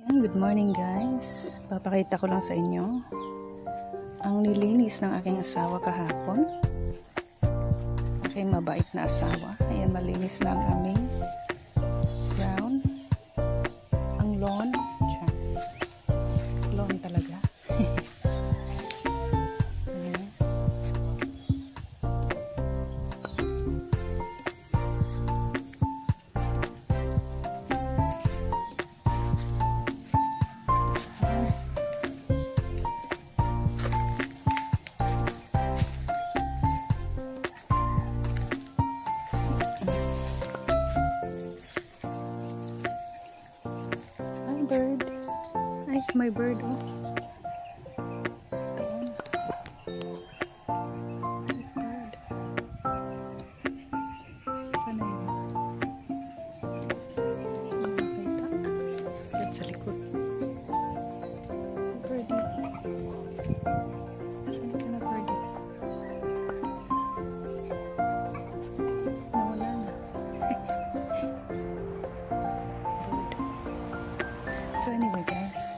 Good morning guys, papakita ko lang sa inyo ang nilinis ng aking asawa kahapon. Aking mabait na asawa. Ayan, malinis na ang aming ground, ang lawn. Lawn talaga. Bird. Ay, may bird, oh. Ayan. Bird. Sana yun? Nakita. Diyan sa likod. Birdie. Saan ka na, birdie? Nawala na. So anyway guys,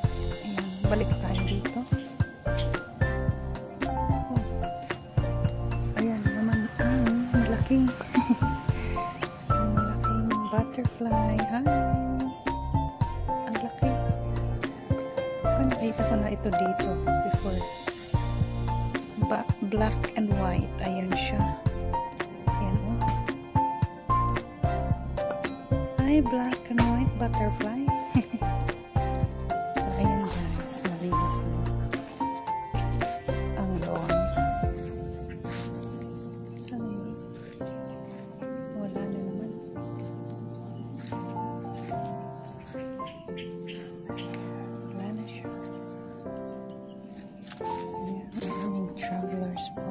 balik tayo dito. Ayan naman ang malaking butterfly. Hi! Ang laki. Nakita ko na ito dito before. Black and white. Ayan siya. Ayan oh. Hi, black and white butterfly. Ang lawn. Sana yun? Wala na naman. Wala na siya. Ayan, ang aming travelers po.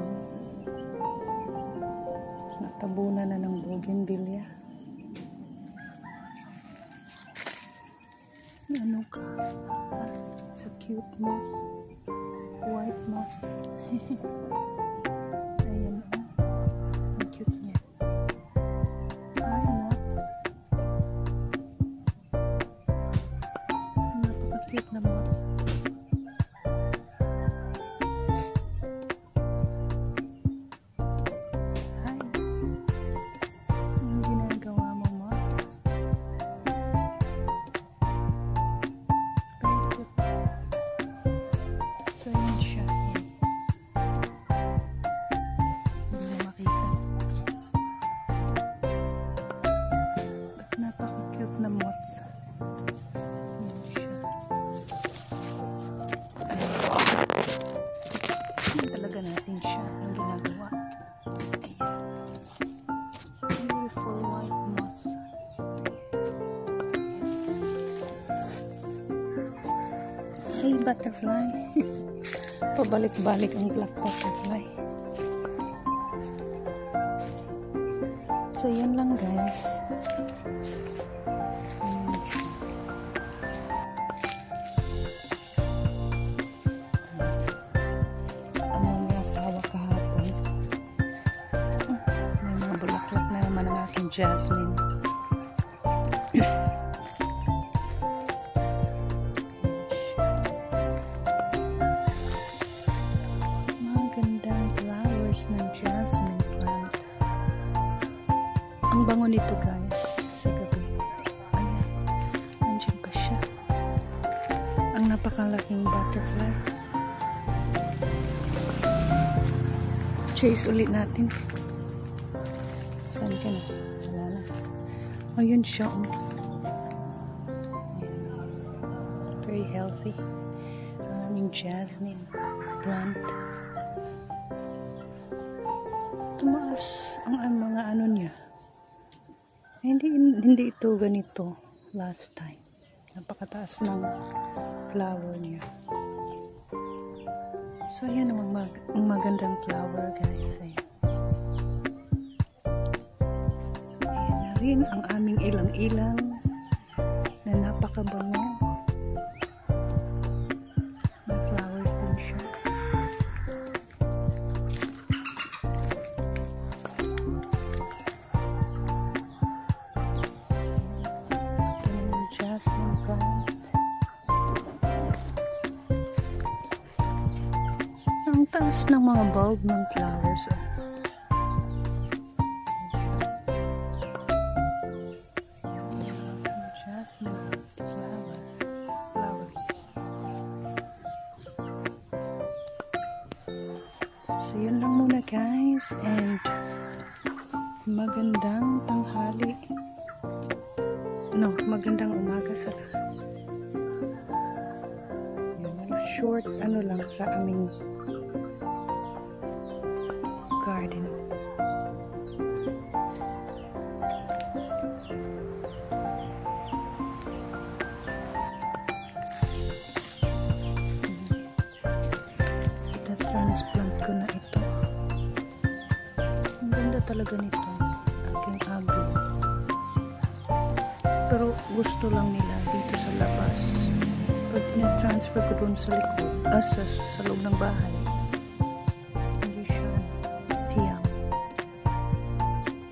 Natabunan na ng bougainvillea. Ano ka? It's a cute moss. White moss. Ayan o. Ang cute niya. Hi, moss. Napaka-cute na moss. Hi. Anong ginagawa mo, moss? So, yun siya. Hindi mo makita. But napaka-cute na moths. Yun siya. Ayan talaga natin siya. Ang ginagawa. Ayan. Beautiful white moths. Hey, butterfly. Pabalik-balik ang black butterfly. So, yan lang guys. Ano may asawa kahapon. May mga bulaklak na naman ang aking jasmine. Ng jasmine plant. Ang bango nito guys sa gabi. Ayan, nandiyan pa siya. Ang napakalaking butterfly. Chase ulit natin. Saan ka na? Wala na. Ayun siya. Very healthy. Ang aming jasmine plant. Tumaas ang mga ano niya. Hindi ito ganito last time. Napakataas ng flower niya. So ayan ang magandang flower guys. Ayan. Ayan na rin ang aming ilang-ilang na napakabango. May flowers din siya. Jasmine plant. taas ng mga bulb ng flowers. Jasmine flowers. So yun lang muna guys, and magandang tanghali. No, magandang umaga sa lahat. Short lang sa aming garden. Transplant ko na ito. Ang ganda talaga nito. Aking aglo. Pero gusto lang nila dito sa labas. Pag tina-transfer ko dun sa likod, sa loob ng bahay, hindi siya tiyang.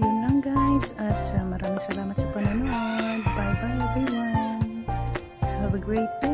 Yun lang guys, at maraming salamat sa panonood. Bye bye everyone. Have a great day.